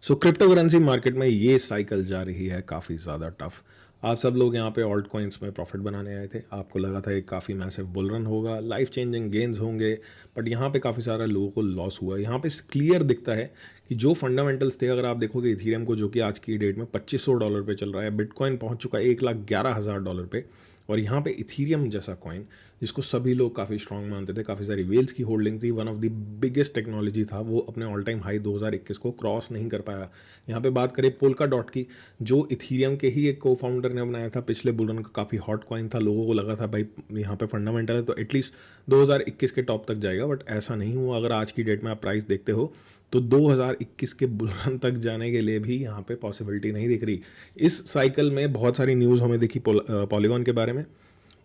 So crypto currency market में ये cycle जा रही है काफ़ी ज़्यादा टफ। आप सब लोग यहाँ पे ऑल्ट कॉइन्स में प्रॉफिट बनाने आए थे, आपको लगा था एक काफ़ी मैसिव बुल रन होगा, लाइफ चेंजिंग गेन्स होंगे, बट यहाँ पे काफ़ी सारा लोगों को लॉस हुआ। यहाँ पे क्लियर दिखता है कि जो फंडामेंटल्स थे, अगर आप देखोगे इथीरियम को, जो कि आज की डेट में $2500 पे चल रहा है, बिटकॉइन पहुँच चुका है $1,11,000 पे, और यहाँ पे इथीरियम जैसा कॉइन जिसको सभी लोग काफ़ी स्ट्रॉन्ग मानते थे, काफ़ी सारी वेल्स की होल्डिंग थी, one of the biggest technology था, वो अपने ऑल टाइम हाई 2021 को क्रॉस नहीं कर पाया। यहाँ पे बात करें पोल्का डॉट की, जो इथीरियम के ही एक को फाउंडर ने बनाया था, पिछले बुल रन का काफ़ी हॉट कॉइन था, लोगों को लगा था भाई यहाँ पे फंडामेंटल है तो एटलीस्ट 2021 के टॉप तक जाएगा, बट ऐसा नहीं हुआ। अगर आज की डेट में आप प्राइस देखते हो तो 2021 के बुल रन तक जाने के लिए भी यहाँ पे पॉसिबिलिटी नहीं दिख रही। इस साइकिल में बहुत सारी न्यूज़ हमें दिखी पॉलीगॉन के बारे में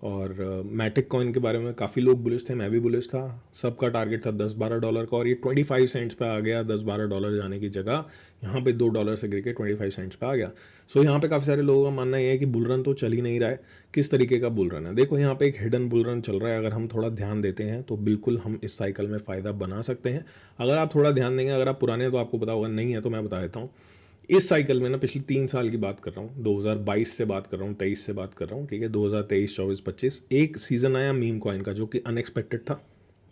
और मैटिक कॉइन के बारे में। काफ़ी लोग बुलिश थे, मैं भी बुलिश था, सबका टारगेट था $10-12 का, और ये 25 सेंट्स पे आ गया। $10-12 जाने की जगह यहाँ पे $2 से गिर के 25 सेंट्स पे आ गया। सो यहाँ पे काफ़ी सारे लोगों का मानना ये है कि बुल रन तो चल ही नहीं रहा है। किस तरीके का बुल रन है? देखो, यहाँ पे एक हिडन बुल रन चल रहा है। अगर हम थोड़ा ध्यान देते हैं तो बिल्कुल हम इस साइकिल में फ़ायदा बना सकते हैं, अगर आप थोड़ा ध्यान देंगे। अगर आप पुराने हैं तो आपको पता होगा, नहीं है तो मैं बता देता हूँ। इस साइकिल में ना, पिछले 3 साल की बात कर रहा हूँ, 2022 से बात कर रहा हूँ, 23 से बात कर रहा हूँ, ठीक है, 2023, 24, 25 एक सीज़न आया मीम कॉइन का, जो कि अनएक्सपेक्टेड था,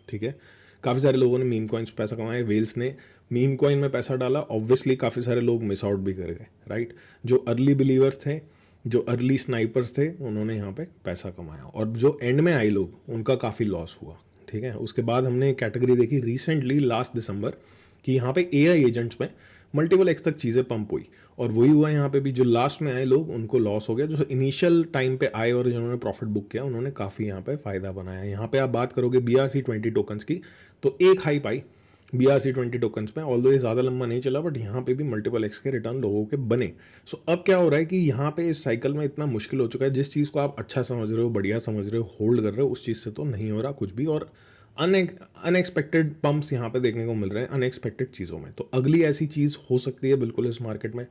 ठीक है। काफ़ी सारे लोगों ने मीम कॉइन्स पैसा कमाया, वेल्स ने मीम कॉइन में पैसा डाला, ऑब्वियसली काफ़ी सारे लोग मिस आउट भी कर गए, राइट। जो अर्ली बिलीवर्स थे, जो अर्ली स्नाइपर्स थे, उन्होंने यहाँ पे पैसा कमाया, और जो एंड में आए लोग, उनका काफ़ी लॉस हुआ, ठीक है। उसके बाद हमने एक कैटेगरी देखी रिसेंटली लास्ट दिसंबर कि यहाँ पे एआई एजेंट्स में मल्टीपल एक्स तक चीज़ें पंप हुई, और वही हुआ यहाँ पे भी। जो लास्ट में आए लोग, उनको लॉस हो गया। जो इनिशियल टाइम पे आए और जिन्होंने प्रॉफिट बुक किया, उन्होंने काफ़ी यहाँ पे फ़ायदा बनाया। यहाँ पे आप बात करोगे BRC20 टोकन्स की, तो एक हाई पाई BRC20 टोकन्स में, ऑल्दो ये ज़्यादा लंबा नहीं चला, बट यहाँ पे भी मल्टीपल एक्स के रिटर्न लोगों के बने। सो अब क्या हो रहा है कि यहाँ पे इस साइकिल में इतना मुश्किल हो चुका है, जिस चीज़ को आप अच्छा समझ रहे हो, बढ़िया समझ रहे हो, होल्ड कर रहे हो, उस चीज़ से तो नहीं हो रहा कुछ भी, और अनएक्सपेक्टेड पंप्स यहाँ पे देखने को मिल रहे हैं अनएक्सपेक्टेड चीज़ों में। तो अगली ऐसी चीज़ हो सकती है बिल्कुल इस मार्केट में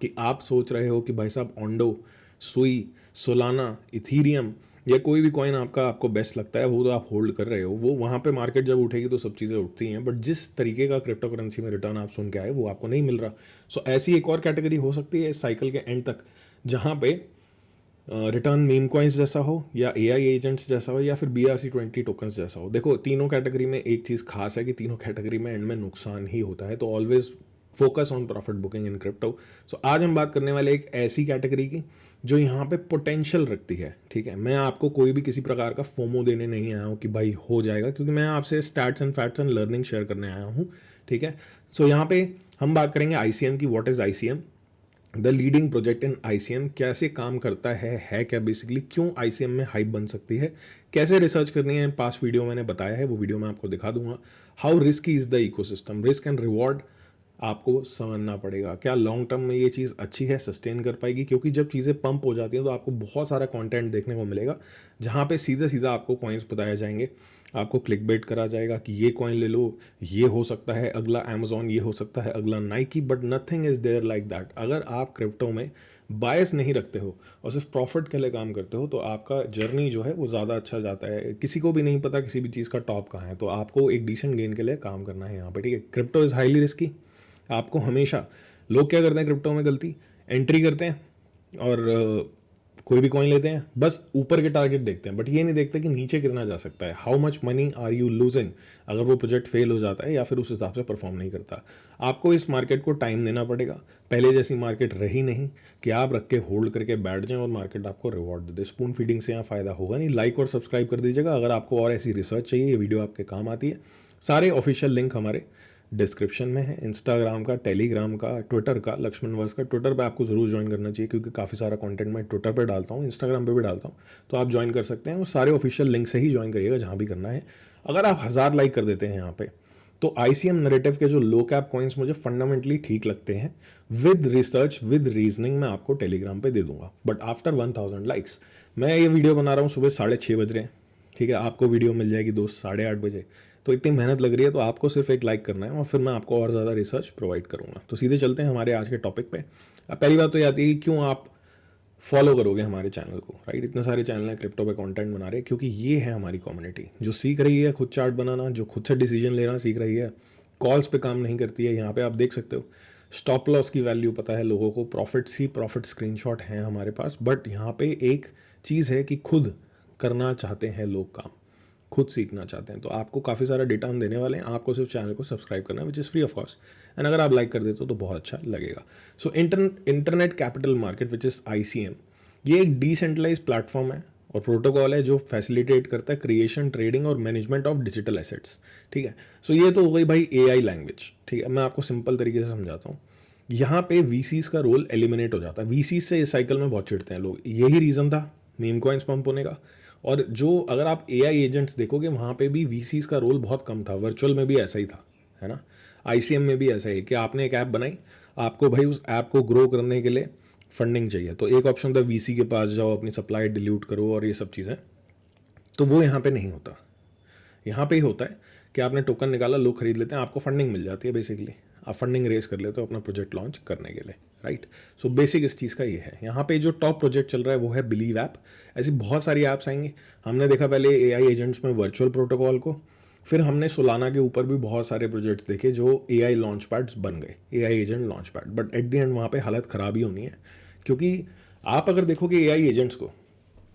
कि आप सोच रहे हो कि भाई साहब ओंडो, सुई, सोलाना, इथीरियम या कोई भी कॉइन आपको बेस्ट लगता है, वो तो आप होल्ड कर रहे हो। वो वहाँ पे मार्केट जब उठेगी तो सब चीज़ें उठती हैं, बट जिस तरीके का क्रिप्टो करेंसी में रिटर्न आप सुन के आए, वो आपको नहीं मिल रहा। सो ऐसी एक और कैटेगरी हो सकती है इस साइकिल के एंड तक, जहाँ पे रिटर्न मीम कॉइन्स जैसा हो, या एआई एजेंट्स जैसा हो, या फिर BRC20 टोकन्स जैसा हो। देखो, तीनों कैटेगरी में एक चीज़ खास है कि तीनों कैटेगरी में एंड में नुकसान ही होता है, तो always focus on profit booking in crypto. So आज हम बात करने वाले एक ऐसी कैटेगरी की जो यहाँ पे पोटेंशियल रखती है, ठीक है। मैं आपको कोई भी किसी प्रकार का फोमो देने नहीं आया हूँ कि भाई हो जाएगा, क्योंकि मैं आपसे stats and facts and learning share करने आया हूँ, ठीक है। सो यहाँ पे हम बात करेंगे ICM की। What is ICM? The leading project in ICM कैसे काम करता है क्या बेसिकली, क्यों ICM में हाइप बन सकती है, कैसे रिसर्च करनी है, पास्ट वीडियो मैंने बताया है, वो वीडियो मैं आपको दिखा दूंगा। How risky is the ecosystem, risk and reward आपको समझना पड़ेगा। क्या लॉन्ग टर्म में ये चीज़ अच्छी है, सस्टेन कर पाएगी? क्योंकि जब चीज़ें पंप हो जाती हैं तो आपको बहुत सारा कंटेंट देखने को मिलेगा, जहाँ पे सीधा सीधा आपको कॉइन्स बताए जाएंगे, आपको क्लिकबेट करा जाएगा कि ये कॉइन ले लो, ये हो सकता है अगला अमेजोन, ये हो सकता है अगला Nike, but nothing is there like that. अगर आप क्रिप्टो में बायस नहीं रखते हो और सिर्फ प्रॉफिट के लिए काम करते हो, तो आपका जर्नी जो है वो ज़्यादा अच्छा जाता है। किसी को भी नहीं पता किसी भी चीज़ का टॉप कहाँ है, तो आपको एक डिसेंट गेन के लिए काम करना है यहाँ पे, ठीक है। Crypto is highly risky. आपको हमेशा, लोग क्या करते हैं क्रिप्टो में गलती, एंट्री करते हैं और कोई भी कॉइन लेते हैं, बस ऊपर के टारगेट देखते हैं, बट ये नहीं देखते कि नीचे कितना जा सकता है। How much money are you losing अगर वो प्रोजेक्ट फेल हो जाता है या फिर उस हिसाब से परफॉर्म नहीं करता। आपको इस मार्केट को टाइम देना पड़ेगा। पहले जैसी मार्केट रही नहीं कि आप रख के होल्ड करके बैठ जाएं और मार्केट आपको रिवॉर्ड दे दे। स्पून फीडिंग से यहाँ फायदा होगा नहीं। लाइक और सब्सक्राइब कर दीजिएगा अगर आपको और ऐसी रिसर्च चाहिए, ये वीडियो आपके काम आती है। सारे ऑफिशियल लिंक हमारे डिस्क्रिप्शन में है, इंस्टाग्राम का, टेलीग्राम का, ट्विटर का, लक्ष्मण वर्स का। ट्विटर पे आपको ज़रूर ज्वाइन करना चाहिए, क्योंकि काफ़ी सारा कंटेंट मैं ट्विटर पे डालता हूँ, इंस्टाग्राम पे भी डालता हूँ, तो आप ज्वाइन कर सकते हैं। वो सारे ऑफिशियल लिंक से ही ज्वाइन करिएगा जहाँ भी करना है। अगर आप 1000 लाइक कर देते हैं यहाँ पे, तो ICM नरेटिव के जो लो कैप कॉइन्स मुझे फंडामेंटली ठीक लगते हैं, विद रिसर्च विद रीजनिंग, मैं आपको टेलीग्राम पे दे दूंगा, बट आफ्टर 1000 लाइक्स। मैं ये वीडियो बना रहा हूँ सुबह 6:30 बज रहे हैं, ठीक है। आपको वीडियो मिल जाएगी दोस्त 8:30 बजे, तो इतनी मेहनत लग रही है, तो आपको सिर्फ एक लाइक करना है और फिर मैं आपको और ज़्यादा रिसर्च प्रोवाइड करूँगा। तो सीधे चलते हैं हमारे आज के टॉपिक पे। अब पहली बात तो ये आती है कि क्यों आप फॉलो करोगे हमारे चैनल को, राइट। इतने सारे चैनल हैं क्रिप्टो पे कंटेंट बना रहे हैं, क्योंकि ये है हमारी कम्युनिटी जो सीख रही है खुद चार्ट बनाना, जो खुद से डिसीजन लेना सीख रही है, कॉल्स पे काम नहीं करती है। यहाँ पे आप देख सकते हो स्टॉप लॉस की वैल्यू पता है लोगों को, प्रॉफिट्स ही प्रॉफिट स्क्रीनशॉट हैं हमारे पास। बट यहाँ पे एक चीज़ है कि खुद करना चाहते हैं लोग काम, खुद सीखना चाहते हैं, तो आपको काफ़ी सारा डेटा हम देने वाले हैं। आपको सिर्फ चैनल को सब्सक्राइब करना है, which is free of cost, and अगर आप लाइक कर देते हो तो बहुत अच्छा लगेगा। So internet capital market which is ICM, ये एक डिसेंट्रलाइज प्लेटफॉर्म है और प्रोटोकॉल है जो फैसिलिटेट करता है क्रिएशन, ट्रेडिंग और मैनेजमेंट ऑफ डिजिटल एसेट्स। ठीक है, सो ये तो हो गई भाई AI लैंग्वेज। ठीक है, मैं आपको सिंपल तरीके से समझाता हूँ। यहाँ पे VCs का रोल एलिमिनेट हो जाता है। VCs से इस साइकिल में बहुत चिढ़ते हैं लोग, यही रीज़न था मीम कॉइन्स पंप होने का। और जो अगर आप AI एजेंट्स देखोगे वहाँ पे भी VCs का रोल बहुत कम था, वर्चुअल में भी ऐसा ही था, है ना। ICM में भी ऐसा ही कि आपने एक ऐप बनाई, आपको भाई उस ऐप को ग्रो करने के लिए फंडिंग चाहिए, तो एक ऑप्शन था VC के पास जाओ, अपनी सप्लाई डिल्यूट करो और ये सब चीज़ें। तो वो यहाँ पे नहीं होता। यहाँ पे ही होता है कि आपने टोकन निकाला, लोग खरीद लेते हैं, आपको फंडिंग मिल जाती है। बेसिकली आप फंडिंग रेस कर लेते हो अपना प्रोजेक्ट लॉन्च करने के लिए, राइट। सो बेसिक इस चीज़ का ये है। यहाँ पे जो टॉप प्रोजेक्ट चल रहा है वो है बिलीव ऐप। ऐसी बहुत सारी ऐप्स आएंगी। हमने देखा पहले AI एजेंट्स में वर्चुअल प्रोटोकॉल को, फिर हमने सोलाना के ऊपर भी बहुत सारे प्रोजेक्ट्स देखे जो AI लॉन्च पैड्स बन गए, AI agent launch pad. But at the end वहाँ पे हालत ख़राब ही होनी है, क्योंकि आप अगर देखोगे AI एजेंट्स को,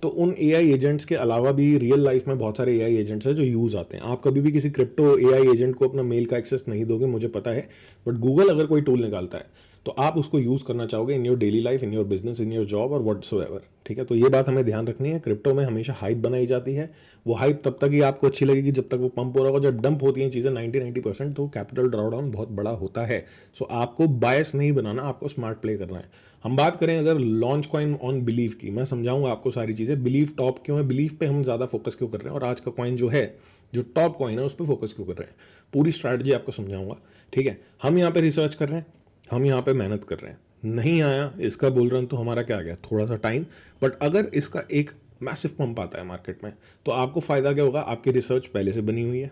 तो उन AI एजेंट्स के अलावा भी रियल लाइफ में बहुत सारे AI एजेंट्स हैं जो यूज़ आते हैं। आप कभी भी किसी क्रिप्टो AI एजेंट को अपना मेल का एक्सेस नहीं दोगे, मुझे पता है। बट गूगल अगर कोई टूल निकालता है तो आप उसको यूज़ करना चाहोगे in your daily life, in your business, in your job और व्हाटसोएवर। ठीक है, तो ये बात हमें ध्यान रखनी है। क्रिप्टो में हमेशा हाइप बनाई जाती है, वो हाइप तब तक ही आपको अच्छी लगेगी जब तक वो पंप हो रहा होगा। जब डंप होती हैं चीज़ें 90% तो कैपिटल ड्रॉडाउन बहुत बड़ा होता है। सो आपको बायस नहीं बनाना, आपको स्मार्ट प्ले करना है। हम बात करें अगर लॉन्च कॉइन ऑन बिलीव की, मैं समझाऊंगा आपको सारी चीज़ें। बिलीव टॉप क्यों है, बिलीव पे हम ज़्यादा फोकस क्यों कर रहे हैं, और आज का कॉइन जो है, जो टॉप कॉइन है, उस पर फोकस क्यों कर रहे हैं, पूरी स्ट्रैटेजी आपको समझाऊंगा। ठीक है, हम यहाँ पे रिसर्च कर रहे हैं, हम यहाँ पे मेहनत कर रहे हैं। नहीं आया इसका बुल रन तो हमारा क्या गया, थोड़ा सा टाइम। बट अगर इसका एक मैसिव पंप आता है मार्केट में, तो आपको फ़ायदा क्या होगा, आपकी रिसर्च पहले से बनी हुई है।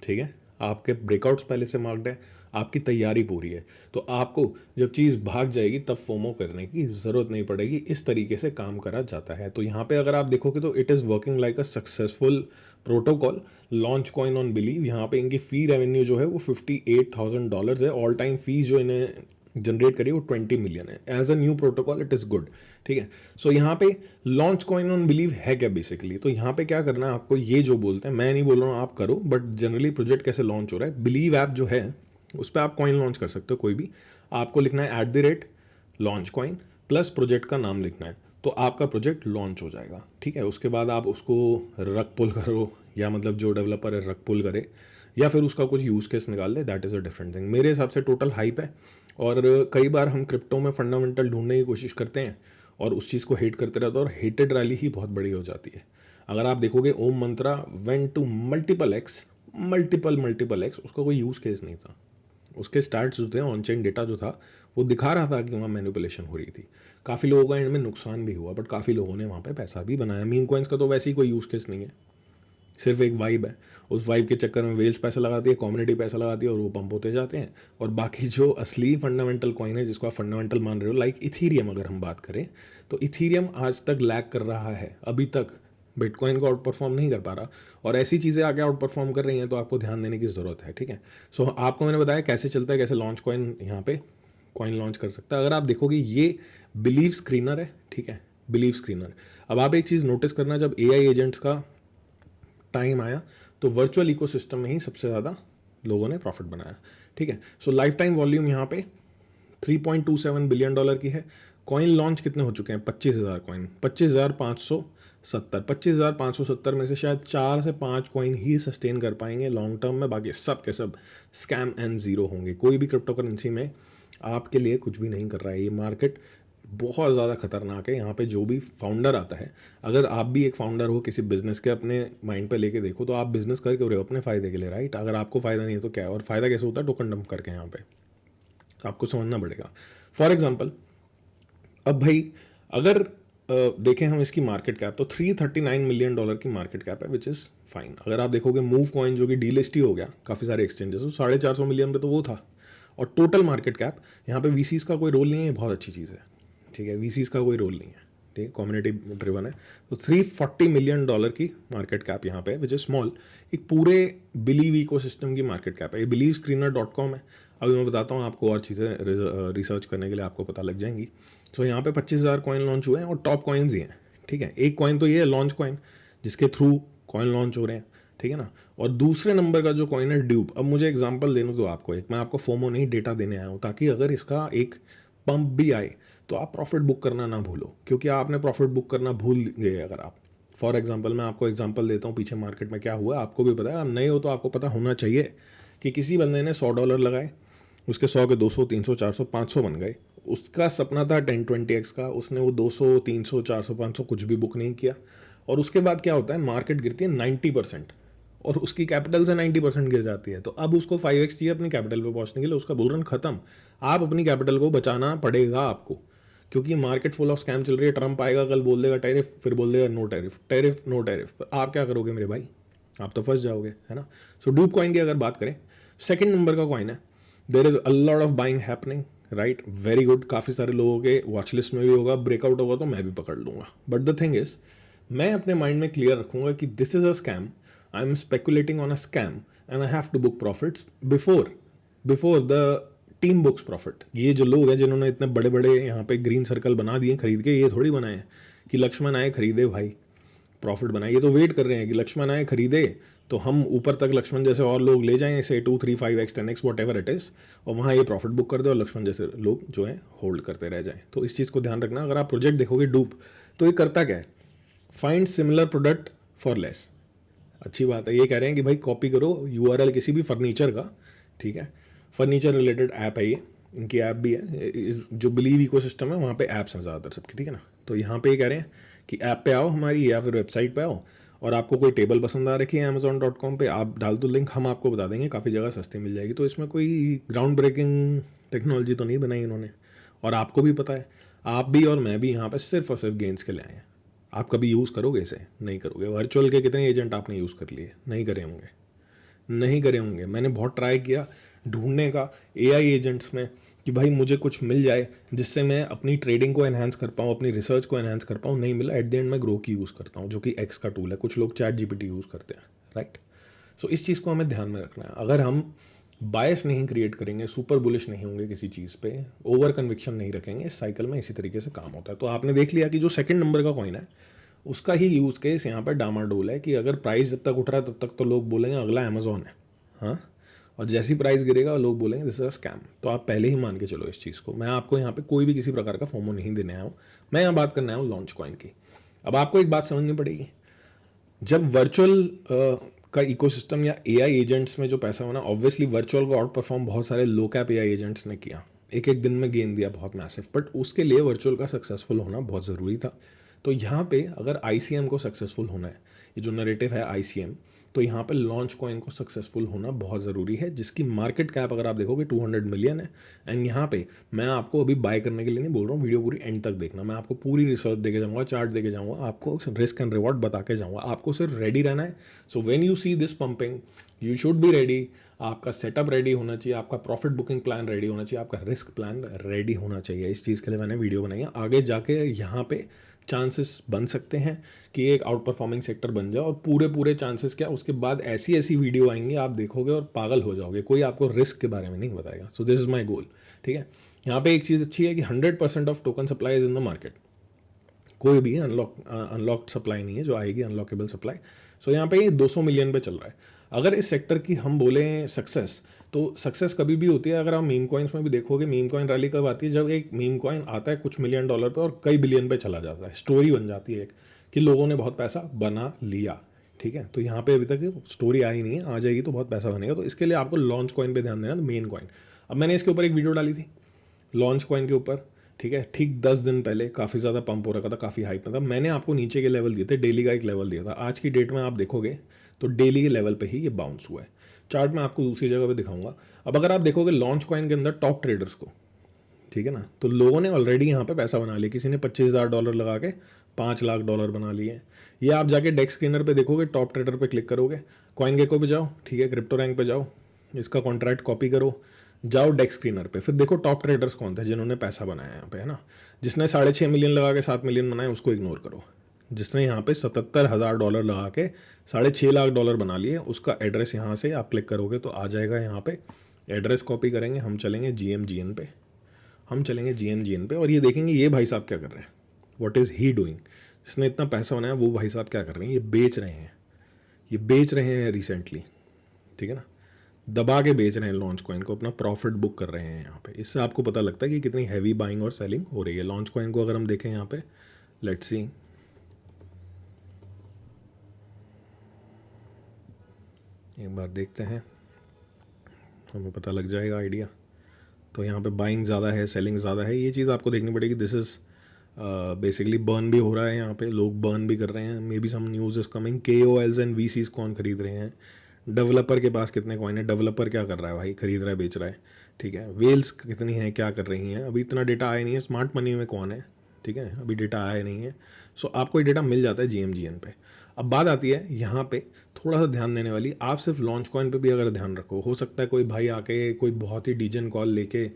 ठीक है, आपके ब्रेकआउट्स पहले से मार्क्ड है, आपकी तैयारी पूरी है, तो आपको जब चीज़ भाग जाएगी तब फोमो करने की ज़रूरत नहीं पड़ेगी। इस तरीके से काम करा जाता है। तो यहाँ पे अगर आप देखोगे तो it is working like a successful protocol. Launch coin on believe, यहाँ पे इनकी फ़ी रेवेन्यू जो है वो $58,000 है। ऑल टाइम फी जो इन्हें जनरेट करी वो 20 मिलियन है। As a new protocol it is good. ठीक है, सो यहाँ पे लॉन्च कॉइन ऑन बिलीव है क्या बेसिकली, तो यहाँ पे क्या करना है आपको, ये जो बोलते हैं, मैं नहीं बोल रहा हूँ आप करो, बट जनरली प्रोजेक्ट कैसे लॉन्च हो रहा है, बिलीव ऐप जो है उस पर आप कॉइन लॉन्च कर सकते हो कोई भी। आपको लिखना है @लॉन्च कॉइन प्लस प्रोजेक्ट का नाम लिखना है, तो आपका प्रोजेक्ट लॉन्च हो जाएगा। ठीक है, उसके बाद आप उसको रग पुल करो, या मतलब जो डेवलपर है रग पुल करे, या फिर उसका कुछ यूज़ केस निकाल ले, that is a different thing. मेरे हिसाब से टोटल हाइप है। और कई बार हम क्रिप्टो में फंडामेंटल ढूंढने की कोशिश करते हैं और उस चीज़ को हेट करते रहते हैं, और हेटेड रैली ही बहुत बड़ी हो जाती है। अगर आप देखोगे Om Mantra went to multiple x, multiple x, उसका कोई यूज़ केस नहीं था। उसके स्टार्ट्स जो थे, ऑन चेन डेटा जो था, वो दिखा रहा था कि वहाँ मैनिपुलेशन हो रही थी। काफ़ी लोगों का इनमें नुकसान भी हुआ, बट काफ़ी लोगों ने वहाँ पे पैसा भी बनाया। मीम कॉइन्स का तो वैसे ही कोई यूज़ केस नहीं है, सिर्फ एक वाइब है। उस वाइब के चक्कर में वेल्स पैसा लगाती है, कम्युनिटी पैसा लगाती है, और वो पंप होते जाते हैं। और बाकी जो असली फंडामेंटल कॉइन है, जिसको आप फंडामेंटल मान रहे हो, लाइक इथीरियम अगर हम बात करें, तो इथीरियम आज तक लैग कर रहा है, अभी तक बिटकॉइन को आउट परफॉर्म नहीं कर पा रहा। और ऐसी चीज़ें आगे आउट परफॉर्म कर रही हैं, तो आपको ध्यान देने की ज़रूरत है। ठीक है, सो आपको मैंने बताया कैसे चलता है, कैसे लॉन्च कॉइन यहाँ पे कॉइन लॉन्च कर सकता है। अगर आप देखोगे ये बिलीव स्क्रीनर है। ठीक है, बिलीव स्क्रीनर। अब आप एक चीज़ नोटिस करना, जब AI एजेंट्स का टाइम आया तो वर्चुअल इकोसिस्टम में ही सबसे ज़्यादा लोगों ने प्रॉफिट बनाया। ठीक है, सो लाइफ टाइम वॉल्यूम यहाँ पे $3.27 बिलियन की है। कॉइन लॉन्च कितने हो चुके हैं, 25,000 कॉइन, 25,570 में से शायद 4 से 5 कॉइन ही सस्टेन कर पाएंगे लॉन्ग टर्म में, बाकी सब के सब स्कैम एंड ज़ीरो होंगे। कोई भी क्रिप्टो करेंसी में आपके लिए कुछ भी नहीं कर रहा है। ये मार्केट बहुत ज़्यादा खतरनाक है। यहाँ पे जो भी फाउंडर आता है, अगर आप भी एक फाउंडर हो किसी बिजनेस के, अपने माइंड पे लेके देखो, तो आप बिजनेस कर क्यों रहे हो, अपने फ़ायदे के लिए, राइट। अगर आपको फ़ायदा नहीं है तो क्या है, और फ़ायदा कैसे होता है, टोकन डंप करके। यहाँ पे आपको समझना पड़ेगा। फॉर एग्जाम्पल, अब भाई अगर देखें हम इसकी मार्केट कैप, तो $339 मिलियन की मार्केट कैप है, विच इज़ फाइन। अगर आप देखोगे मूव कॉइन जो कि डीलिस्ट ही हो गया काफ़ी सारे एक्सचेंजेस, तो 450 मिलियन पे तो वो था। और टोटल मार्केट कैप, यहाँ पे VCs का कोई रोल नहीं है, ये बहुत अच्छी चीज़ है। ठीक है, VCs का कोई रोल नहीं है। ठीक है, कम्युनिटी ड्रिवन है। तो $340 मिलियन की मार्केट कैप यहाँ पे, विच इज़ स्मॉल। एक पूरे बिलीव इकोसिस्टम की मार्केट कैप है। ये believescreener.com है। अभी मैं बताता हूँ आपको और चीज़ें रिसर्च करने के लिए आपको पता लग जाएंगी। सो यहाँ पे 25,000 कॉइन लॉन्च हुए हैं और टॉप कॉइन्स ही हैं, ठीक है। एक कॉइन तो ये है लॉन्च कॉइन, जिसके थ्रू कॉइन लॉन्च हो रहे हैं, ठीक है ना। और दूसरे नंबर का जो कॉइन है ड्यूब। अब मुझे एग्जांपल देने दो आपको एक, मैं आपको फोमो नहीं डेटा देने आया हूँ, ताकि अगर इसका एक पंप भी आए तो आप प्रॉफिट बुक करना ना भूलो, क्योंकि आपने प्रॉफिट बुक करना भूल गए अगर आप। फॉर एग्जांपल मैं आपको एग्जांपल देता हूँ पीछे मार्केट में क्या हुआ, आपको भी पता है। आप नए हो तो आपको पता होना चाहिए कि किसी बंदे ने $100 लगाए, उसके 100 के 200 300 400 500 बन गए। उसका सपना था 10-20x का, उसने वो 200 300 400 500 कुछ भी बुक नहीं किया। और उसके बाद क्या होता है, मार्केट गिरती है 90% और उसकी कैपिटल से 90% गिर जाती है। तो अब उसको 5x चाहिए अपनी कैपिटल पे पहुंचने के लिए, उसका बुल रन खत्म। आप अपनी कैपिटल को बचाना पड़ेगा आपको, क्योंकि मार्केट फुल ऑफ स्कैम चल रही है। ट्रंप आएगा कल, बोल देगा टैरिफ, फिर बोल देगा no tariff, tariff no tariff. पर आप क्या करोगे मेरे भाई, आप तो फंस जाओगे, है ना। सो डूब कॉइन की अगर बात करें, सेकंड नंबर का कॉइन है। There is a lot of buying happening, right, very good. काफ़ी सारे लोगों के वॉच लिस्ट में भी होगा, ब्रेकआउट होगा तो मैं भी पकड़ लूँगा। बट द थिंग इज, मैं अपने माइंड में क्लियर रखूंगा कि this is a scam, I am speculating on a scam and I have to book profits before the team books profit. ये जो लोग हैं जिन्होंने इतने बड़े बड़े यहाँ पे ग्रीन सर्कल बना दिए खरीद के, ये थोड़ी बनाए हैं कि लक्ष्मण आए खरीदे भाई प्रॉफिट बनाए। ये तो वेट कर रहे हैं कि लक्ष्मण आए खरीदे तो हम ऊपर तक लक्ष्मण जैसे और लोग ले जाएं, इसे 2 3 5x 10x what ever it is, और वहाँ ये प्रॉफिट बुक कर दे और लक्ष्मण जैसे लोग जो है होल्ड करते रह जाएं। तो इस चीज़ को ध्यान रखना। अगर आप प्रोजेक्ट देखोगे डूब, तो ये करता क्या है, find similar product for less. अच्छी बात है, ये कह रहे हैं कि भाई कॉपी करो यूआरएल किसी भी फर्नीचर का, ठीक है, फर्नीचर रिलेटेड ऐप है ये, इनकी ऐप भी है। जो बिलीव इकोसिस्टम है वहाँ पे ऐप्स हैं ज़्यादातर सबकी, ठीक है ना। तो यहाँ पे ये कह रहे हैं कि ऐप पे आओ हमारी, या फिर वेबसाइट पे आओ, और आपको कोई टेबल पसंद आ रखी है Amazon.com पे, आप डाल दो लिंक, हम आपको बता देंगे, काफ़ी जगह सस्ती मिल जाएगी। तो इसमें कोई ग्राउंड ब्रेकिंग टेक्नोलॉजी तो नहीं बनाई इन्होंने, और आपको भी पता है, आप भी और मैं भी यहाँ पे सिर्फ और सिर्फ गेंस के लिए आए हैं। आप कभी यूज़ करोगे इसे? नहीं करोगे। वर्चुअल के कितने एजेंट आपने यूज़ कर लिए? नहीं करे होंगे, नहीं करे होंगे। मैंने बहुत ट्राई किया ढूंढने का एआई एजेंट्स में कि भाई मुझे कुछ मिल जाए जिससे मैं अपनी ट्रेडिंग को एनहांस कर पाऊँ, अपनी रिसर्च को एनहांस कर पाऊँ, नहीं मिला। एट द एंड मैं ग्रो की यूज़ करता हूँ, जो कि एक्स का टूल है। कुछ लोग चैट जीपीटी यूज़ करते हैं, राइट। सो इस चीज़ को हमें ध्यान में रखना है। अगर हम बायस नहीं क्रिएट करेंगे, सुपर बुलिश नहीं होंगे किसी चीज़ पे, ओवर कन्विक्शन नहीं रखेंगे, इस साइकिल में इसी तरीके से काम होता है। तो आपने देख लिया कि जो सेकंड नंबर का कॉइन है उसका ही यूज़ केस यहाँ पर डामाडोल है कि अगर प्राइस जब तक उठ रहा है तब तक तो लोग बोलेंगे अगला अमेजोन है, हाँ, और जैसी प्राइस गिरेगा लोग बोलेंगे दिस इज अ स्कैम। तो आप पहले ही मान के चलो इस चीज़ को। मैं आपको यहाँ पे कोई भी किसी प्रकार का फोमो नहीं देने आया हूँ, मैं यहाँ बात करने आया हूँ लॉन्च कॉइन की। अब आपको एक बात समझनी पड़ेगी, जब वर्चुअल का इकोसिस्टम या एआई एजेंट्स में जो पैसा होना, ऑब्वियसली वर्चुअल को आउट परफॉर्म बहुत सारे लो कैप एआई एजेंट्स ने किया, एक एक दिन में गेन दिया बहुत मैसिव, बट उसके लिए वर्चुअल का सक्सेसफुल होना बहुत ज़रूरी था। तो यहाँ पे अगर आईसीएम को सक्सेसफुल होना है, ये जो नरेटिव है आईसीएम, तो यहाँ पे लॉन्च कॉइन को सक्सेसफुल होना बहुत ज़रूरी है, जिसकी मार्केट कैप अगर आप देखोगे 200 मिलियन है। एंड यहाँ पे मैं आपको अभी बाय करने के लिए नहीं बोल रहा हूँ, वीडियो पूरी एंड तक देखना, मैं आपको पूरी रिसर्च देके जाऊँगा, चार्ट देके जाऊँगा, आपको रिस्क एंड रिवॉर्ड बता के जाऊँगा। आपको सिर्फ रेडी रहना है। So when you see this pumping you should be ready. आपका सेटअप रेडी होना चाहिए, आपका प्रॉफिट बुकिंग प्लान रेडी होना चाहिए, आपका रिस्क प्लान रेडी होना चाहिए। इस चीज़ के लिए मैंने वीडियो बनाई है। आगे जाके यहाँ पे चांसेस बन सकते हैं कि एक आउट परफॉर्मिंग सेक्टर बन जाए, और पूरे पूरे चांसेस क्या, उसके बाद ऐसी ऐसी वीडियो आएंगी आप देखोगे और पागल हो जाओगे, कोई आपको रिस्क के बारे में नहीं बताएगा। सो दिस इज माई गोल, ठीक है। यहाँ पे एक चीज़ अच्छी है कि 100% of token supply is in the market. कोई भी अनलॉक्ड सप्लाई नहीं है जो आएगी, अनलॉकेबल सप्लाई। सो यहाँ पे ये 200 मिलियन पे चल रहा है। अगर इस सेक्टर की हम बोलें सक्सेस, तो सक्सेस कभी भी होती है, अगर आप मीम कॉइन्स में भी देखोगे, मीम कॉइन रैली कब आती है, जब एक मीम कॉइन आता है कुछ $1 मिलियन पे और कई बिलियन पे चला जाता है, स्टोरी बन जाती है एक कि लोगों ने बहुत पैसा बना लिया, ठीक है। तो यहाँ पे अभी तक स्टोरी आई नहीं है, आ जाएगी तो बहुत पैसा बनेगा। तो इसके लिए आपको लॉन्च कॉइन पे ध्यान देना, मेन कॉइन। अब मैंने इसके ऊपर एक वीडियो डाली थी लॉन्च कॉइन के ऊपर, ठीक है, ठीक 10 दिन पहले, काफ़ी ज़्यादा पंप हो रखा था, काफ़ी हाइप में था। मैंने आपको नीचे के लेवल दिए थे, डेली का एक लेवल दिया था। आज की डेट में आप देखोगे तो डेली के लेवल पे ही ये बाउंस हुआ है। चार्ट में आपको दूसरी जगह पे दिखाऊंगा। अब अगर आप देखोगे लॉन्च कॉइन के अंदर टॉप ट्रेडर्स को, ठीक है ना, तो लोगों ने ऑलरेडी यहाँ पे पैसा बना लिया। किसी ने $25,000 लगा के $5 लाख बना लिए। ये आप जाके डेक्स स्क्रीनर पे देखोगे, टॉप ट्रेडर पे क्लिक करोगे, कॉइन गेको पे जाओ, ठीक है, क्रिप्टो रैंक पे जाओ, इसका कॉन्ट्रैक्ट कॉपी करो, जाओ डेस्क स्क्रीनर पे, फिर देखो टॉप ट्रेडर्स कौन थे जिन्होंने पैसा बनाया यहाँ पे, है ना। जिसने 6.5 मिलियन लगा के 7 मिलियन बनाए उसको इग्नोर करो। जिसने यहाँ पे $77,000 लगा के $6.5 लाख बना लिए, उसका एड्रेस यहाँ से आप क्लिक करोगे तो आ जाएगा। यहाँ पे एड्रेस कॉपी करेंगे, हम चलेंगे GMGN पे, और ये देखेंगे ये भाई साहब क्या कर रहे हैं, व्हाट इज़ ही डूइंग। जिसने इतना पैसा बनाया वो भाई साहब क्या कर रहे हैं, ये बेच रहे हैं रिसेंटली, ठीक है ना। दबा के बेच रहे हैं लॉन्च कॉइन को, अपना प्रॉफिट बुक कर रहे हैं यहाँ पे। इससे आपको पता लगता है कि कितनी हैवी बाइंग और सेलिंग हो रही है। लॉन्च कॉइन को अगर हम देखें यहाँ पे, लेट्स सी, एक बार देखते हैं, हमें पता लग जाएगा आइडिया। तो यहाँ पे बाइंग ज़्यादा है, सेलिंग ज़्यादा है, ये चीज़ आपको देखनी पड़ेगी। दिस इज़ बेसिकली बर्न भी हो रहा है यहाँ पे, लोग बर्न भी कर रहे हैं। Maybe some news is coming. KOLs and VCs कौन खरीद रहे हैं, डेवलपर के पास कितने कॉइन है, डेवलपर क्या कर रहा है भाई, खरीद रहा है बेच रहा है, ठीक है। वेल्स कितनी है, क्या कर रही हैं, अभी इतना डेटा आया नहीं है। स्मार्ट मनी में कौन है, ठीक है, अभी डेटा आया नहीं है। सो आपको ये डेटा मिल जाता है GMGN पे। अब बात आती है यहाँ पे थोड़ा सा ध्यान देने वाली, आप सिर्फ लॉन्च कॉइन पे भी अगर ध्यान रखो, हो सकता है कोई भाई आके कोई बहुत ही डीजन कॉल लेके,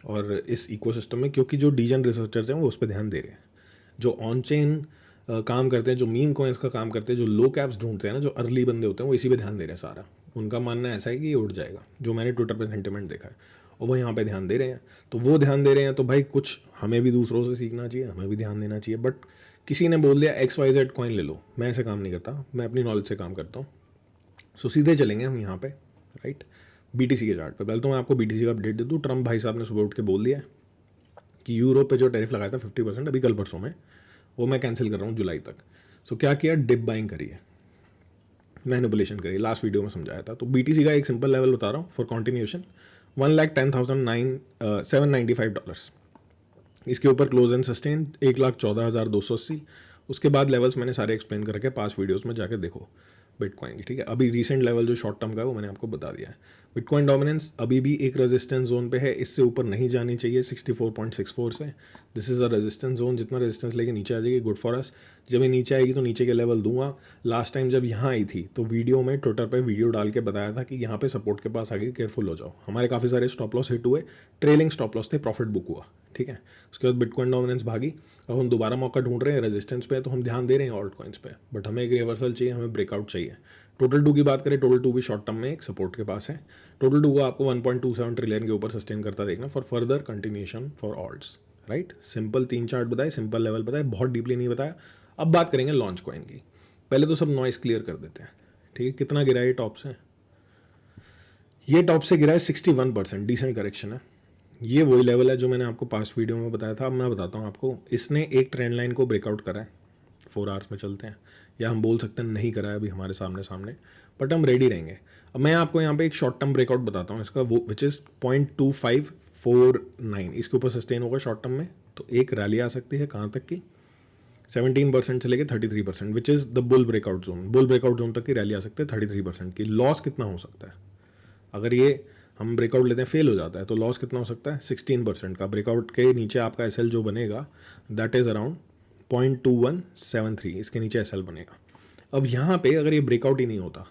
और इस इकोसिस्टम में, क्योंकि जो डीजन रिसर्चर्स हैं वो उस पर ध्यान दे रहे हैं, जो ऑन चेन काम करते हैं, जो मीम कॉइन्स का काम करते हैं, जो लो कैप्स ढूंढते हैं ना, जो अर्ली बंदे होते हैं, वो इसी पे ध्यान दे रहे हैं सारा। उनका मानना ऐसा है कि ये उठ जाएगा, जो मैंने ट्विटर पे सेंटिमेंट देखा है, और वो यहाँ पे ध्यान दे रहे हैं। तो वो ध्यान दे रहे हैं तो भाई कुछ हमें भी दूसरों से सीखना चाहिए, हमें भी ध्यान देना चाहिए। बट किसी ने बोल दिया XYZ कॉइन ले लो, मैं ऐसे काम नहीं करता, मैं अपनी नॉलेज से काम करता हूँ। सो सीधे चलेंगे हम यहाँ पे, राइट, BTC के चार्ट पे। पहले तो मैं आपको BTC का अपडेट दे दूँ। ट्रम्प भाई साहब ने सुबह उठ के बोल दिया कि यूरोप पे जो टैरिफ लगाया था 50%, अभी कल परसों में, वो मैं कैंसिल कर रहा हूँ जुलाई तक। सो क्या किया, डिप बाइंग करी है, मैनिपुलेशन करी, लास्ट वीडियो में समझाया था। तो BTC का एक सिंपल लेवल बता रहा हूँ फॉर कॉन्टिन्यूशन, $1,10,795। इसके ऊपर क्लोज एंड सस्टेन 1,14,280। उसके बाद लेवल्स मैंने सारे एक्सप्लेन करके 5 वीडियोस में जाके देखो बिटकॉइन की, ठीक है। अभी रिसेंट लेवल जो शॉर्ट टर्म का है वो मैंने आपको बता दिया है। बिटकॉइन डोमिनेंस अभी भी एक रेजिस्टेंस जोन पे है, इससे ऊपर नहीं जानी चाहिए 64.64 से। This is a resistance zone, जितना रेजिस्टेंस लेके नीचे आ जाएगी गुड फॉर अस। जब ये नीचे आएगी तो नीचे के लेवल दूंगा। लास्ट टाइम जब यहाँ आई थी तो वीडियो में ट्विटर पे वीडियो डाल के बताया था कि यहाँ पे सपोर्ट के पास आगे केयरफुल हो जाओ। हमारे काफ़ी सारे स्टॉप लॉस हिट हुए, ट्रेलिंग स्टॉप लॉस थे, प्रॉफिट बुक हुआ, ठीक है। उसके बाद बिटकॉइन डोमिनेंस भागी, अब हम दोबारा मौका ढूंढ रहे हैं रेजिस्टेंस पे, तो हम ध्यान दे रहे हैं ऑल्ट कॉइन्स पे, बट हमें एक रिवर्सल चाहिए, हमें ब्रेकआउट चाहिए। टोटल 2 की बात करें, टोटल 2 भी शॉर्ट टर्म में एक सपोर्ट के पास है। टोटल 2 को आपको 1.27 ट्रिलियन के ऊपर सस्टेन करता देखना for further continuation for ult's, right. Simple 3 chart बताए, सिंपल लेवल बताए, बहुत डीपली नहीं बताया। अब बात करेंगे लॉन्च कॉइन की। पहले तो सब नॉइस क्लियर कर देते हैं, ठीक है। कितना गिरा है टॉप से, ये टॉप से गिरा है 61%, डिसेंट करेक्शन है। ये वही लेवल है जो मैंने आपको पास्ट वीडियो में बताया था। अब मैं बताता हूँ आपको, इसने एक ट्रेंड लाइन को ब्रेकआउट करा है। 4 आवर्स में चलते हैं, या हम बोल सकते हैं नहीं करा है अभी हमारे सामने, बट हम रेडी रहेंगे। अब मैं आपको यहाँ पे एक शॉर्ट टर्म ब्रेकआउट बताता हूँ इसका, वो विच इज़ 0.2549। इसके ऊपर सस्टेन होगा शॉर्ट टर्म में, तो एक रैली आ सकती है कहाँ तक की, 17% से लेकर 33%, which is the bull breakout zone. Bull breakout zone तक की रैली आ सकती है 33% की। लॉस कितना हो सकता है, अगर ये हम ब्रेकआउट लेते हैं फेल हो जाता है तो लॉस कितना हो सकता है, 16% का। ब्रेकआउट के नीचे आपका SL जो बनेगा दैट इज़ अराउंड 0.2173, इसके नीचे SL बनेगा। अब यहाँ पे अगर ये ब्रेकआउट ही नहीं होता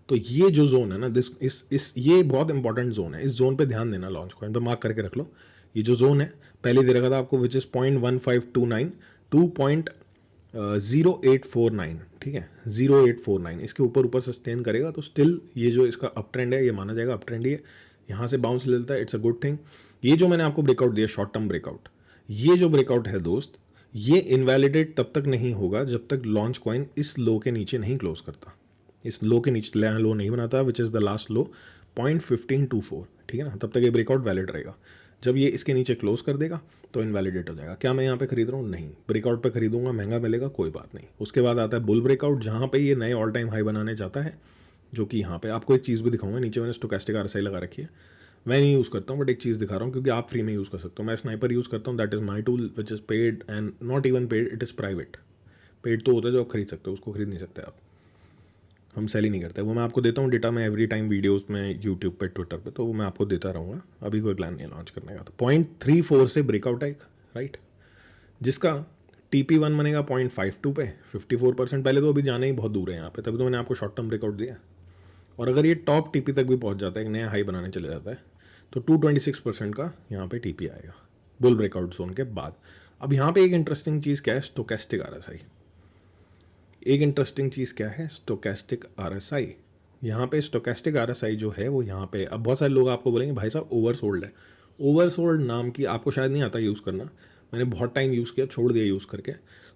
तो ये जो जोन है ना, ये बहुत इंपॉर्टेंट जोन है। इस जोन पे ध्यान देना, लॉन्च कॉइन पे मार्क करके रख लो। ये जो जोन है पहले दे रखा था आपको, विच इज़ 0.1529 टू 0.0849, ठीक है, 0.849। इसके ऊपर सस्टेन करेगा तो स्टिल ये जो इसका अप ट्रेंड है ये माना जाएगा अप ट्रेंड ही है। यहाँ से बाउंस ले लेता है, इट्स अ गुड थिंग। ये जो मैंने आपको ब्रेकआउट दिया शॉर्ट टर्म ब्रेकआउट, ये जो ब्रेकआउट है दोस्त, ये इनवैलिडेट तब तक नहीं होगा जब तक लॉन्च कॉइन इस लो के नीचे नहीं क्लोज करता, इस लो के नीचे लो नहीं बनाता, विच इज़ द लास्ट लो 0.1524, ठीक है ना। तब तक ये ब्रेकआउट वैलिड रहेगा। जब ये इसके नीचे क्लोज कर देगा तो इनवैलिडेट हो जाएगा। क्या मैं यहाँ पे खरीद रहा हूँ, नहीं, ब्रेकआउट पे खरीदूंगा, महंगा मिलेगा, कोई बात नहीं। उसके बाद आता है बुल ब्रेकआउट, जहाँ पे ये नए ऑल टाइम हाई बनाने जाता है, जो कि यहाँ पे आपको एक चीज़ भी दिखाऊंगा। नीचे मैंने स्टोकेस्टिक RSI लगा रखी है, मैं नहीं यूज़ करता हूँ, बट एक चीज़ दिखा रहा हूँ क्योंकि आप फ्री में यूज़ कर सकते हो। मैं स्नाइपर यूज़ करता हूँ, that is my tool which is paid and not even paid, it is private. Paid तो होता है जो आप खरीद सकते हो, उसको खरीद नहीं सकते आप, हम सेल ही नहीं करते। वो मैं आपको देता हूँ डेटा, मैं एवरी टाइम वीडियोस में यूट्यूब पे, ट्विटर पे, तो वो मैं आपको देता रहूँगा। अभी कोई प्लान नहीं है लॉन्च करने का। तो 0.34 से ब्रेकआउट है एक, राइट, जिसका TP1 बनेगा 0.52 पे, 54%। पहले तो अभी जाना ही बहुत दूर है यहाँ पे, तभी तो मैंने आपको शॉर्ट टर्म ब्रेकआउट दिया। और अगर ये टॉप TP तक भी पहुँच जाता है, एक नया हाई बनाने चले जाता है, तो 226% का यहाँ पे टीपी आएगा बुल ब्रेकआउट जोन के बाद। अब यहाँ पे एक इंटरेस्टिंग चीज़ क्या है, स्टोकेस्टिक आरएसआई। एक इंटरेस्टिंग चीज़ क्या है, स्टोकेस्टिक आरएसआई। यहाँ पे स्टोकेस्टिक आरएसआई जो है वो यहाँ पे, अब बहुत सारे लोग आपको बोलेंगे भाई साहब ओवरसोल्ड है। ओवरसोल्ड नाम की आपको शायद नहीं आता यूज़ करना, मैंने बहुत टाइम यूज़ किया, छोड़ दिया यूज़ करके।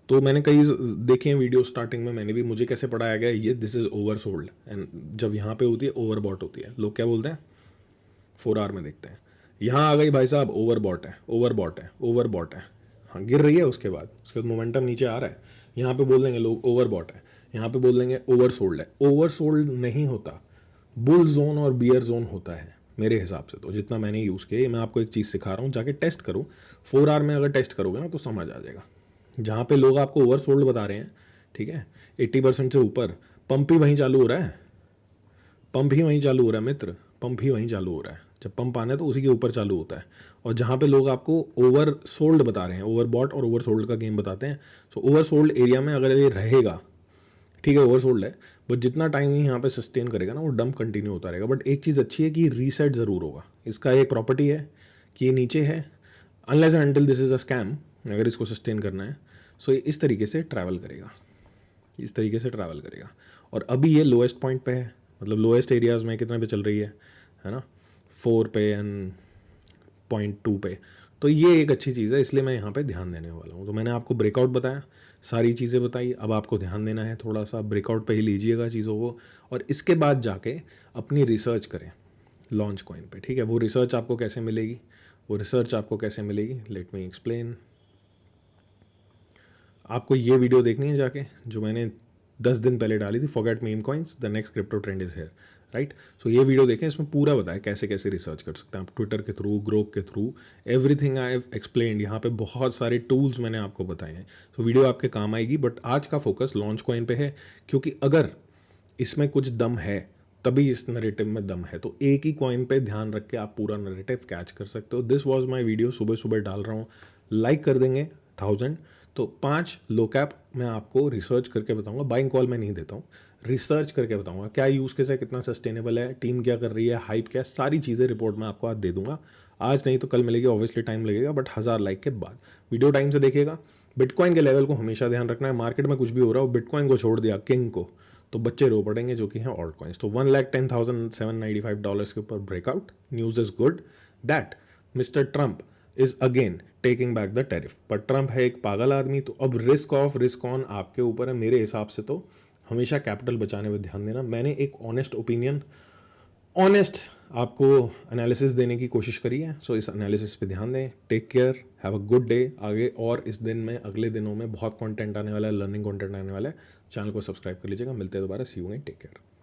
तो मैंने कई देखे हैं वीडियो, स्टार्टिंग में मैंने भी, मुझे कैसे पढ़ाया गया ये दिस इज़ ओवरसोल्ड, एंड जब यहाँ पे होती है ओवरबॉट होती है, लोग क्या बोलते हैं 4 आवर में देखते हैं, यहाँ आ गई भाई साहब ओवरबॉट है, ओवरबॉट है, ओवरबॉट है। हाँ गिर रही है, उसके बाद मोमेंटम नीचे आ रहा है, यहाँ पे बोल देंगे लोग ओवरबॉट है, यहाँ पे बोल देंगे ओवरसोल्ड है। ओवरसोल्ड नहीं होता, बुल जोन और बियर जोन होता है मेरे हिसाब से। तो जितना मैंने यूज़ किया, मैं आपको एक चीज़ सिखा रहा हूँ, जाके टेस्ट करो। 4 आवर में अगर टेस्ट करोगे ना तो समझ आ जाएगा। जहाँ पे लोग आपको ओवरसोल्ड बता रहे हैं, ठीक है, 80% से ऊपर, पंप ही वहीं चालू हो रहा है, पंप ही वहीं चालू हो रहा है मित्र, पंप ही वहीं चालू हो रहा है। जब पंप आना है तो उसी के ऊपर चालू होता है। और जहाँ पे लोग आपको ओवर सोल्ड बता रहे हैं, ओवर बॉट और ओवर सोल्ड का गेम बताते हैं, सो ओवर सोल्ड एरिया में अगर ये रहेगा, ठीक है ओवर सोल्ड है, बट जितना टाइम ही यहाँ पे सस्टेन करेगा ना वो डंप कंटिन्यू होता रहेगा। बट एक चीज़ अच्छी है कि रीसेट ज़रूर होगा, इसका एक प्रॉपर्टी है कि ये नीचे है, unless and until this is a scam, अगर इसको सस्टेन करना है। सो ये इस तरीके से ट्रैवल करेगा, इस तरीके से ट्रैवल करेगा। और अभी ये लोएस्ट पॉइंट पे है, मतलब लोएस्ट एरियाज़ में कितने पे चल रही है ना, 4 पे एंड 0.2 पे। तो ये एक अच्छी चीज़ है, इसलिए मैं यहाँ पे ध्यान देने वाला हूँ। तो मैंने आपको ब्रेकआउट बताया, सारी चीज़ें बताई, अब आपको ध्यान देना है थोड़ा सा, ब्रेकआउट पे ही लीजिएगा चीज़ों को, और इसके बाद जाके अपनी रिसर्च करें लॉन्च कॉइन पे, ठीक है। वो रिसर्च आपको कैसे मिलेगी, वो रिसर्च आपको कैसे मिलेगी, लेट मी एक्सप्लेन। आपको ये वीडियो देखनी है जाके, जो मैंने 10 दिन पहले डाली थी, forget meme coins, the next crypto trend is here, right. So ये वीडियो देखें, इसमें पूरा बताया कैसे कैसे रिसर्च कर सकते हैं आप, ट्विटर के थ्रू, ग्रोक के through, everything I have explained. यहाँ पे बहुत सारे टूल्स मैंने आपको बताए हैं, तो वीडियो आपके काम आएगी। बट आज का फोकस लॉन्च कॉइन पे है, क्योंकि अगर इसमें कुछ दम है तभी इस नरेटिव में दम है। तो एक ही कॉइन पे ध्यान रख के आप पूरा नरेटिव कैच कर सकते हो। दिस वॉज माई वीडियो, सुबह सुबह डाल रहा हूँ, लाइक कर देंगे 1000। तो 5 लो कैप मैं आपको रिसर्च करके बताऊंगा, बाइंग कॉल मैं नहीं देता हूँ, रिसर्च करके बताऊंगा क्या यूज़ केस है, कितना सस्टेनेबल है, टीम क्या कर रही है, हाइप क्या है, सारी चीज़ें रिपोर्ट में आपको आज दे दूंगा। आज नहीं तो कल मिलेगी, ऑब्वियसली टाइम लगेगा, बट 1000 लाइक के बाद। वीडियो टाइम से देखिएगा। बिटकॉइन के लेवल को हमेशा ध्यान रखना है, मार्केट में कुछ भी हो रहा हो, बिटकॉइन को छोड़ दिया, किंग को, तो बच्चे रो पड़ेंगे, जो कि हैं ऑल्ट कॉइन्स। तो $1,10,795 के ऊपर breakout, news is good that mister Trump is again taking back the tariff. पर ट्रंप है एक पागल आदमी, तो अब रिस्क ऑफ रिस्क ऑन आपके ऊपर है। मेरे हिसाब से तो हमेशा कैपिटल बचाने में ध्यान देना। मैंने एक ऑनेस्ट ओपिनियन, ऑनेस्ट आपको एनालिसिस देने की कोशिश करी है, सो इस एनालिसिस पे ध्यान दें। Take care, have a good day. आगे और इस दिन में, अगले दिनों में बहुत कंटेंट आने वाला है, लर्निंग कंटेंट आने वाला है। चैनल को सब्सक्राइब कर लीजिएगा। मिलते हैं दोबारा, सी यू, टेक केयर।